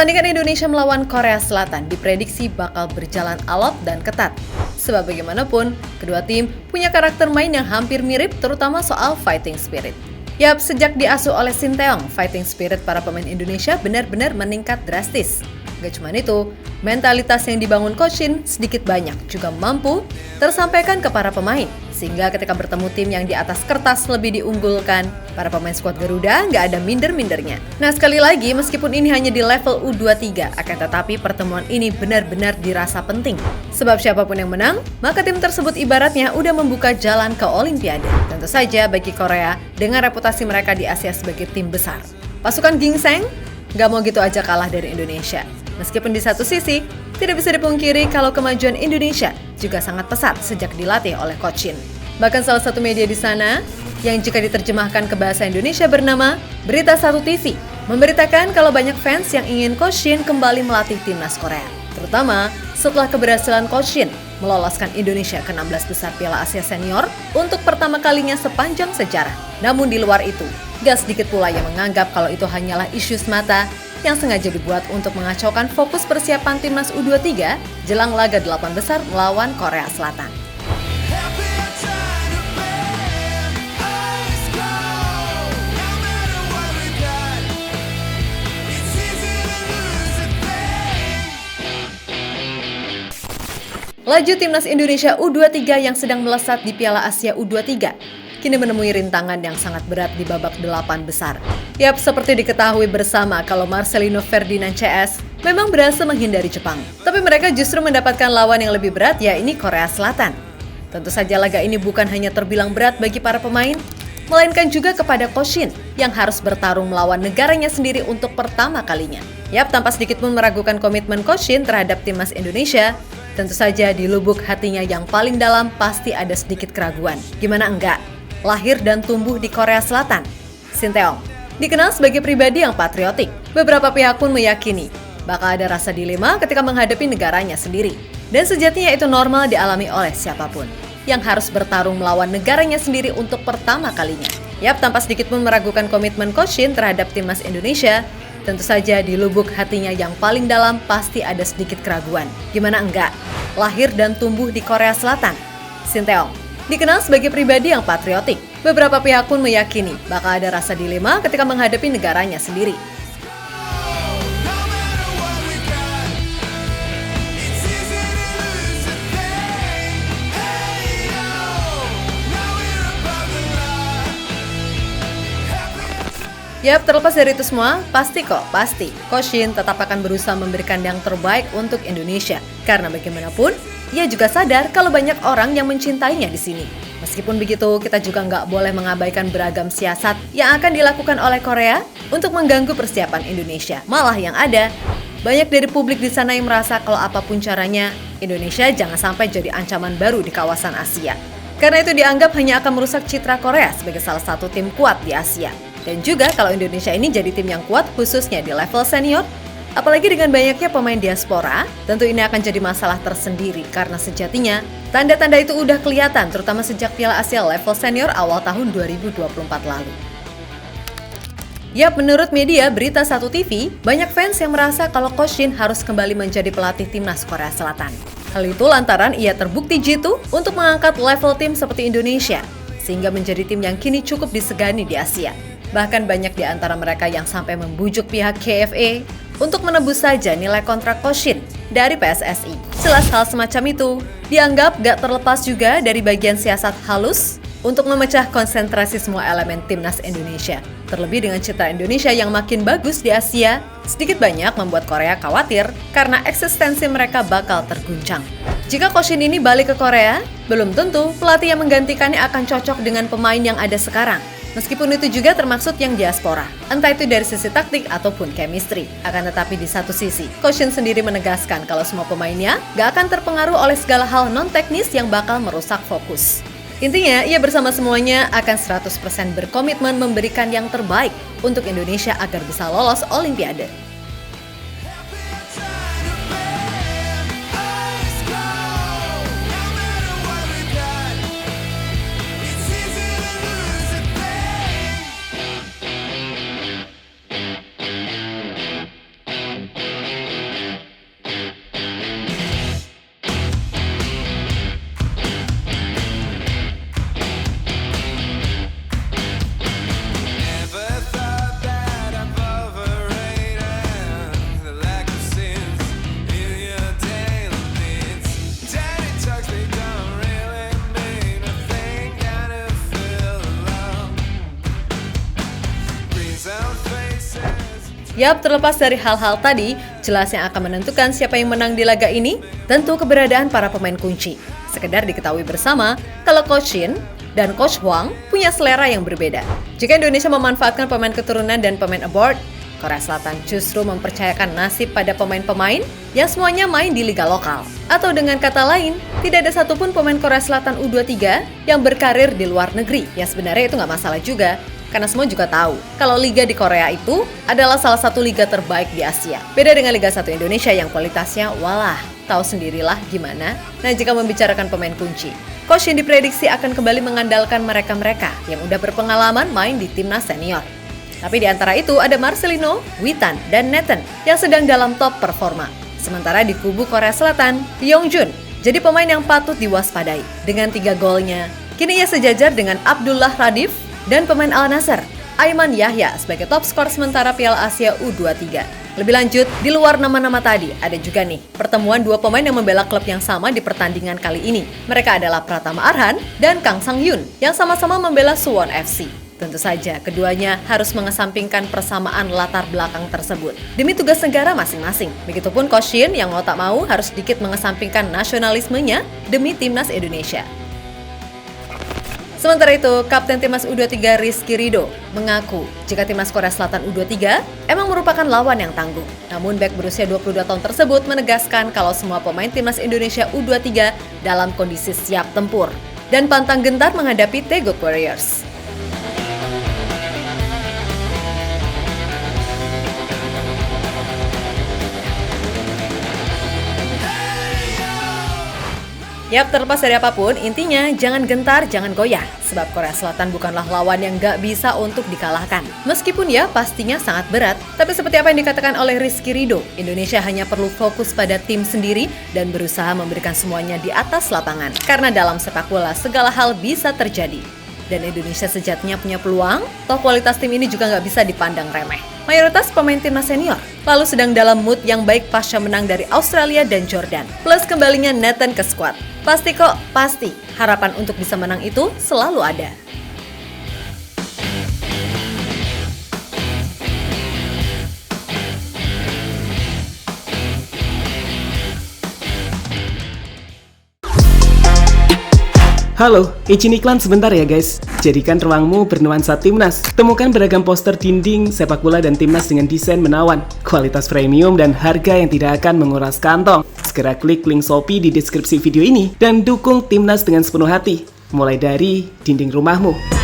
Pertandingan Indonesia melawan Korea Selatan diprediksi bakal berjalan alot dan ketat. Sebab bagaimanapun, kedua tim punya karakter main yang hampir mirip terutama soal fighting spirit. Yap, sejak diasuh oleh Sinteyong, fighting spirit para pemain Indonesia benar-benar meningkat drastis. Gak cuma itu, mentalitas yang dibangun Coach Shin sedikit banyak juga mampu tersampaikan ke para pemain. Sehingga ketika bertemu tim yang di atas kertas lebih diunggulkan, para pemain skuad Garuda nggak ada minder-mindernya. Nah, sekali lagi, meskipun ini hanya di level U23, akan tetapi pertemuan ini benar-benar dirasa penting. Sebab siapapun yang menang, maka tim tersebut ibaratnya udah membuka jalan ke Olimpiade. Tentu saja bagi Korea, dengan reputasi mereka di Asia sebagai tim besar. Pasukan Gingseng nggak mau gitu aja kalah dari Indonesia. Meskipun di satu sisi, tidak bisa dipungkiri kalau kemajuan Indonesia juga sangat pesat sejak dilatih oleh Coach Shin. Bahkan salah satu media di sana, yang jika diterjemahkan ke bahasa Indonesia bernama Berita Satu TV, memberitakan kalau banyak fans yang ingin Coach Shin kembali melatih timnas Korea. Terutama setelah keberhasilan Coach Shin meloloskan Indonesia ke 16 besar Piala Asia Senior untuk pertama kalinya sepanjang sejarah. Namun di luar itu, gak sedikit pula yang menganggap kalau itu hanyalah isu semata yang sengaja dibuat untuk mengacaukan fokus persiapan timnas U23 jelang laga 8 besar melawan Korea Selatan. Laju timnas Indonesia U23 yang sedang melesat di Piala Asia U23 kini menemui rintangan yang sangat berat di babak 8 besar. Yap, seperti diketahui bersama kalau Marcelino Ferdinand CS memang berhasil menghindari Jepang. Tapi mereka justru mendapatkan lawan yang lebih berat, yaitu Korea Selatan. Tentu saja laga ini bukan hanya terbilang berat bagi para pemain, melainkan juga kepada Coach Shin yang harus bertarung melawan negaranya sendiri untuk pertama kalinya. Yap, tanpa sedikit pun meragukan komitmen Coach Shin terhadap timnas Indonesia, tentu saja di lubuk hatinya yang paling dalam pasti ada sedikit keraguan. Gimana enggak? Lahir dan tumbuh di Korea Selatan, Sinteyong dikenal sebagai pribadi yang patriotik. Beberapa pihak pun meyakini bakal ada rasa dilema ketika menghadapi negaranya sendiri. Dan sejatinya itu normal dialami oleh siapapun yang harus bertarung melawan negaranya sendiri untuk pertama kalinya. Yap, tanpa sedikit pun meragukan komitmen Coach Shin terhadap timnas Indonesia, tentu saja di lubuk hatinya yang paling dalam pasti ada sedikit keraguan. Gimana enggak? Lahir dan tumbuh di Korea Selatan, Sinteyong dikenal sebagai pribadi yang patriotik. Beberapa pihak pun meyakini bakal ada rasa dilema ketika menghadapi negaranya sendiri. Yap, terlepas dari itu semua, pasti Coach Shin tetap akan berusaha memberikan yang terbaik untuk Indonesia. Karena bagaimanapun, ia juga sadar kalau banyak orang yang mencintainya di sini. Meskipun begitu, kita juga nggak boleh mengabaikan beragam siasat yang akan dilakukan oleh Korea untuk mengganggu persiapan Indonesia. Malah yang ada, banyak dari publik di sana yang merasa kalau apapun caranya, Indonesia jangan sampai jadi ancaman baru di kawasan Asia. Karena itu dianggap hanya akan merusak citra Korea sebagai salah satu tim kuat di Asia. Dan juga kalau Indonesia ini jadi tim yang kuat khususnya di level senior, apalagi dengan banyaknya pemain diaspora, tentu ini akan jadi masalah tersendiri karena sejatinya tanda-tanda itu udah kelihatan terutama sejak Piala Asia level senior awal tahun 2024 lalu. Yap, menurut media Berita Satu TV, banyak fans yang merasa kalau Coach Shin harus kembali menjadi pelatih timnas Korea Selatan. Hal itu lantaran ia terbukti jitu untuk mengangkat level tim seperti Indonesia, sehingga menjadi tim yang kini cukup disegani di Asia. Bahkan banyak di antara mereka yang sampai membujuk pihak KFA untuk menebus saja nilai kontrak Coach Shin dari PSSI. Jelas hal semacam itu dianggap gak terlepas juga dari bagian siasat halus untuk memecah konsentrasi semua elemen timnas Indonesia. Terlebih dengan citra Indonesia yang makin bagus di Asia, sedikit banyak membuat Korea khawatir karena eksistensi mereka bakal terguncang. Jika Coach Shin ini balik ke Korea, belum tentu pelatih yang menggantikannya akan cocok dengan pemain yang ada sekarang. Meskipun itu juga termaksud yang diaspora, entah itu dari sisi taktik ataupun chemistry. Akan tetapi di satu sisi, Coach Shin sendiri menegaskan kalau semua pemainnya gak akan terpengaruh oleh segala hal non-teknis yang bakal merusak fokus. Intinya, ia bersama semuanya akan 100% berkomitmen memberikan yang terbaik untuk Indonesia agar bisa lolos Olimpiade. Yap, terlepas dari hal-hal tadi, jelas yang akan menentukan siapa yang menang di laga ini, tentu keberadaan para pemain kunci. Sekedar diketahui bersama, kalau Coach Shin dan Coach Hwang punya selera yang berbeda. Jika Indonesia memanfaatkan pemain keturunan dan pemain abroad, Korea Selatan justru mempercayakan nasib pada pemain-pemain yang semuanya main di liga lokal. Atau dengan kata lain, tidak ada satupun pemain Korea Selatan U23 yang berkarir di luar negeri. Ya sebenarnya itu nggak masalah juga, karena semua juga tahu kalau liga di Korea itu adalah salah satu liga terbaik di Asia. Beda dengan Liga 1 Indonesia yang kualitasnya walah, tahu sendirilah gimana. Nah, jika membicarakan pemain kunci, Coach yang diprediksi akan kembali mengandalkan mereka-mereka yang udah berpengalaman main di timnas senior. Tapi di antara itu ada Marcelino, Witan, dan Nathan yang sedang dalam top performa. Sementara di kubu Korea Selatan, Yongjun jadi pemain yang patut diwaspadai. Dengan 3 golnya, kini ia sejajar dengan Abdullah Radif dan pemain Al Nassr, Aiman Yahya sebagai top skor sementara Piala Asia U23. Lebih lanjut, di luar nama-nama tadi, ada juga nih pertemuan 2 pemain yang membela klub yang sama di pertandingan kali ini. Mereka adalah Pratama Arhan dan Kang Sang-yun yang sama-sama membela Suwon FC. Tentu saja, keduanya harus mengesampingkan persamaan latar belakang tersebut demi tugas negara masing-masing. Begitupun Coach Shin yang mau tak mau harus sedikit mengesampingkan nasionalismenya demi timnas Indonesia. Sementara itu, Kapten Timnas U23 Rizky Ridho mengaku jika Timnas Korea Selatan U23 emang merupakan lawan yang tangguh. Namun bek berusia 22 tahun tersebut menegaskan kalau semua pemain Timnas Indonesia U23 dalam kondisi siap tempur dan pantang gentar menghadapi Daegu Warriors. Yap, terlepas dari apapun, intinya jangan gentar, jangan goyah. Sebab Korea Selatan bukanlah lawan yang gak bisa untuk dikalahkan. Meskipun ya pastinya sangat berat, tapi seperti apa yang dikatakan oleh Rizky Ridho, Indonesia hanya perlu fokus pada tim sendiri dan berusaha memberikan semuanya di atas lapangan. Karena dalam sepak bola segala hal bisa terjadi. Dan Indonesia sejatinya punya peluang, toh kualitas tim ini juga gak bisa dipandang remeh. Mayoritas pemain timnas senior lalu sedang dalam mood yang baik pasca menang dari Australia dan Jordan. Plus kembalinya Nathan ke skuad. Pasti harapan untuk bisa menang itu selalu ada. Halo, izin iklan sebentar ya guys. Jadikan ruangmu bernuansa timnas. Temukan beragam poster dinding, sepak bola dan timnas dengan desain menawan, kualitas premium dan harga yang tidak akan menguras kantong. Segera klik link Shopee di deskripsi video ini dan dukung timnas dengan sepenuh hati. Mulai dari dinding rumahmu.